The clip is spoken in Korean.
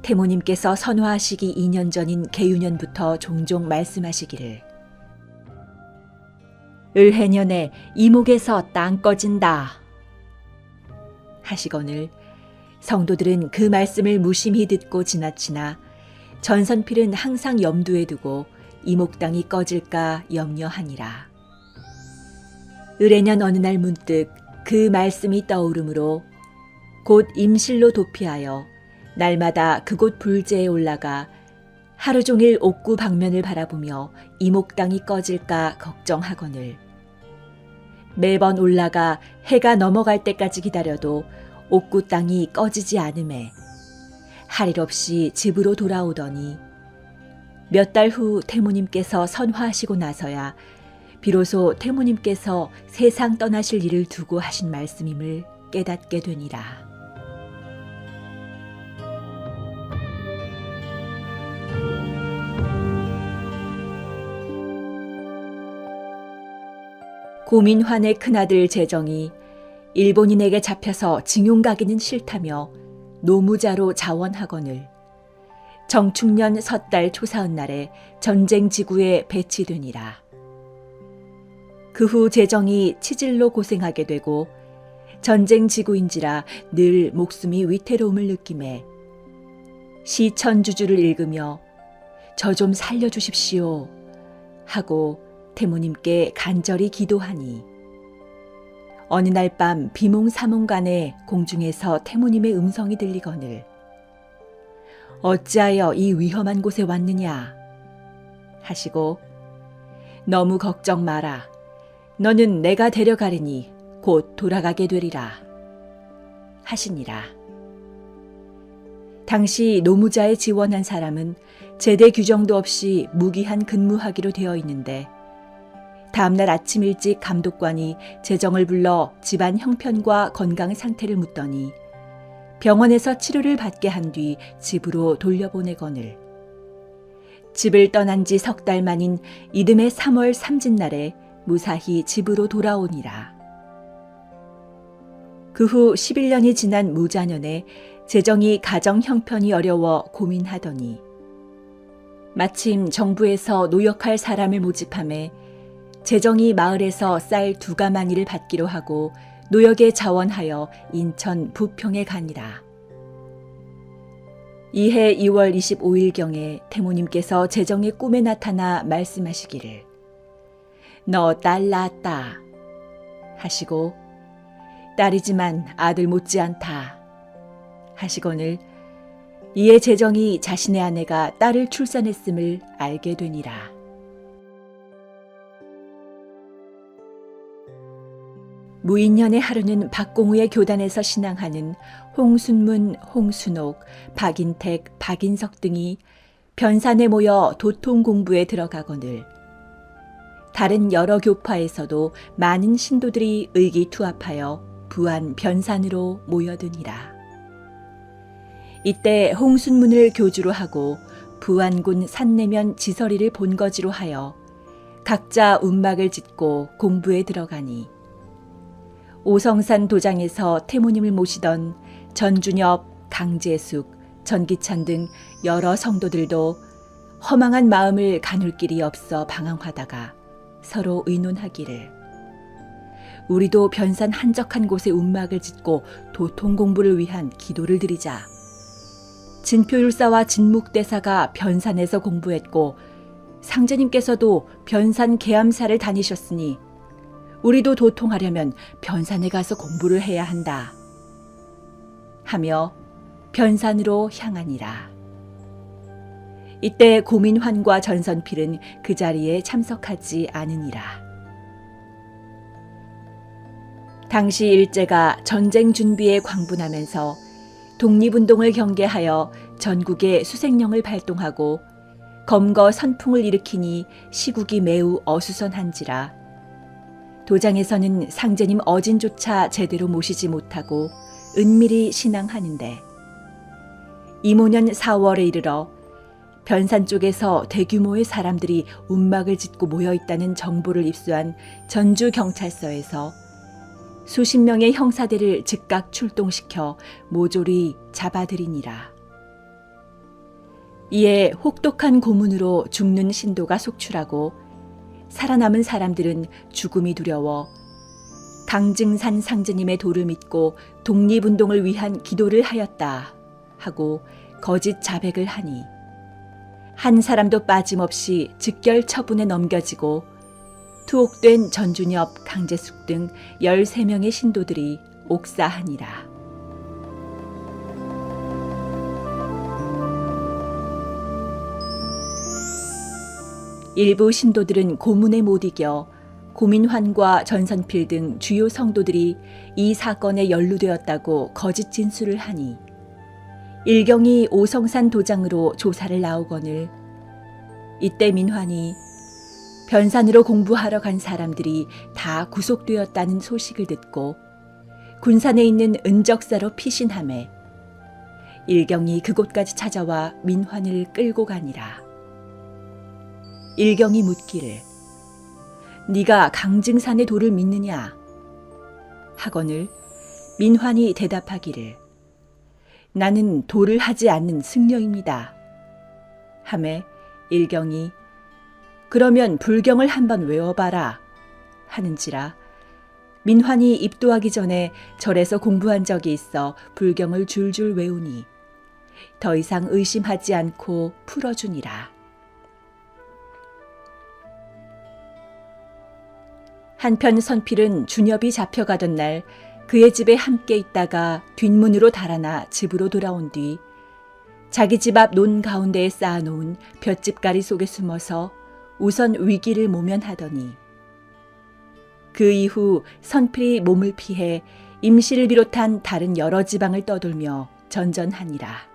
태모님께서 선화하시기 2년 전인 계유년부터 종종 말씀하시기를 을해년에 이목에서 땅 꺼진다 하시거늘 성도들은 그 말씀을 무심히 듣고 지나치나 전선필은 항상 염두에 두고 이목 땅이 꺼질까 염려하니라. 을해년 어느 날 문득 그 말씀이 떠오르므로 곧 임실로 도피하여 날마다 그곳 불제에 올라가 하루 종일 옥구 방면을 바라보며 이목 땅이 꺼질까 걱정하거늘 매번 올라가 해가 넘어갈 때까지 기다려도 옥구 땅이 꺼지지 않음에 할 일 없이 집으로 돌아오더니 몇 달 후 태모님께서 선화하시고 나서야 비로소 태모님께서 세상 떠나실 일을 두고 하신 말씀임을 깨닫게 되니라. 고민환의 큰아들 재정이 일본인에게 잡혀서 징용 가기는 싫다며 노무자로 자원하거늘 정축년 섣달 초사흔날에 전쟁 지구에 배치되니라. 그 후 재정이 치질로 고생하게 되고 전쟁 지구인지라 늘 목숨이 위태로움을 느끼매 시천주주를 읽으며 저 좀 살려주십시오 하고 태모님께 간절히 기도하니 어느 날 밤 비몽사몽간에 공중에서 태모님의 음성이 들리거늘 어찌하여 이 위험한 곳에 왔느냐 하시고 너무 걱정 마라. 너는 내가 데려가리니 곧 돌아가게 되리라 하시니라. 당시 노무자에 지원한 사람은 제대 규정도 없이 무기한 근무하기로 되어 있는데 다음날 아침 일찍 감독관이 재정을 불러 집안 형편과 건강 상태를 묻더니 병원에서 치료를 받게 한 뒤 집으로 돌려보내거늘 집을 떠난 지 석 달 만인 이듬해 3월 삼진날에 무사히 집으로 돌아오니라. 그 후 11년이 지난 무자년에 재정이 가정 형편이 어려워 고민하더니 마침 정부에서 노역할 사람을 모집함에 재정이 마을에서 쌀 2가마니를 받기로 하고 노역에 자원하여 인천 부평에 가니라. 이해 2월 25일경에 태모님께서 재정의 꿈에 나타나 말씀하시기를 너 딸 낳았다 하시고 딸이지만 아들 못지않다 하시거늘 이에 재정이 자신의 아내가 딸을 출산했음을 알게 되니라. 무인년의 하루는 박공우의 교단에서 신앙하는 홍순문, 홍순옥, 박인택, 박인석 등이 변산에 모여 도통 공부에 들어가거늘 다른 여러 교파에서도 많은 신도들이 의기투합하여 부안 변산으로 모여드니라. 이때 홍순문을 교주로 하고 부안군 산내면 지설이를 본거지로 하여 각자 운막을 짓고 공부에 들어가니 오성산 도장에서 태모님을 모시던 전준엽, 강재숙, 전기찬 등 여러 성도들도 허망한 마음을 가눌 길이 없어 방황하다가 서로 의논하기를 우리도 변산 한적한 곳에 운막을 짓고 도통 공부를 위한 기도를 드리자. 진표율사와 진묵대사가 변산에서 공부했고 상제님께서도 변산 계암사를 다니셨으니 우리도 도통하려면 변산에 가서 공부를 해야 한다 하며 변산으로 향하니라. 이때 고민환과 전선필은 그 자리에 참석하지 않으니라. 당시 일제가 전쟁 준비에 광분하면서 독립운동을 경계하여 전국에 수색령을 발동하고 검거 선풍을 일으키니 시국이 매우 어수선한지라 도장에서는 상제님 어진조차 제대로 모시지 못하고 은밀히 신앙하는데 이모년 4월에 이르러 변산 쪽에서 대규모의 사람들이 운막을 짓고 모여있다는 정보를 입수한 전주경찰서에서 수십 명의 형사들을 즉각 출동시켜 모조리 잡아들이니라. 이에 혹독한 고문으로 죽는 신도가 속출하고 살아남은 사람들은 죽음이 두려워 강증산 상제님의 도를 믿고 독립운동을 위한 기도를 하였다 하고 거짓 자백을 하니 한 사람도 빠짐없이 즉결 처분에 넘겨지고 투옥된 전준엽, 강재숙 등 13명의 신도들이 옥사하니라. 일부 신도들은 고문에 못 이겨 고민환과 전선필 등 주요 성도들이 이 사건에 연루되었다고 거짓 진술을 하니 일경이 오성산 도장으로 조사를 나오거늘 이때 민환이 변산으로 공부하러 간 사람들이 다 구속되었다는 소식을 듣고 군산에 있는 은적사로 피신하매 일경이 그곳까지 찾아와 민환을 끌고 가니라. 일경이 묻기를 네가 강증산의 도를 믿느냐 하거늘 민환이 대답하기를 나는 도를 하지 않는 승려입니다 하매 일경이 그러면 불경을 한번 외워봐라 하는지라 민환이 입도하기 전에 절에서 공부한 적이 있어 불경을 줄줄 외우니 더 이상 의심하지 않고 풀어주니라. 한편 선필은 준엽이 잡혀가던 날 그의 집에 함께 있다가 뒷문으로 달아나 집으로 돌아온 뒤 자기 집 앞 논 가운데에 쌓아놓은 볏짚가리 속에 숨어서 우선 위기를 모면하더니 그 이후 선필이 몸을 피해 임시를 비롯한 다른 여러 지방을 떠돌며 전전하니라.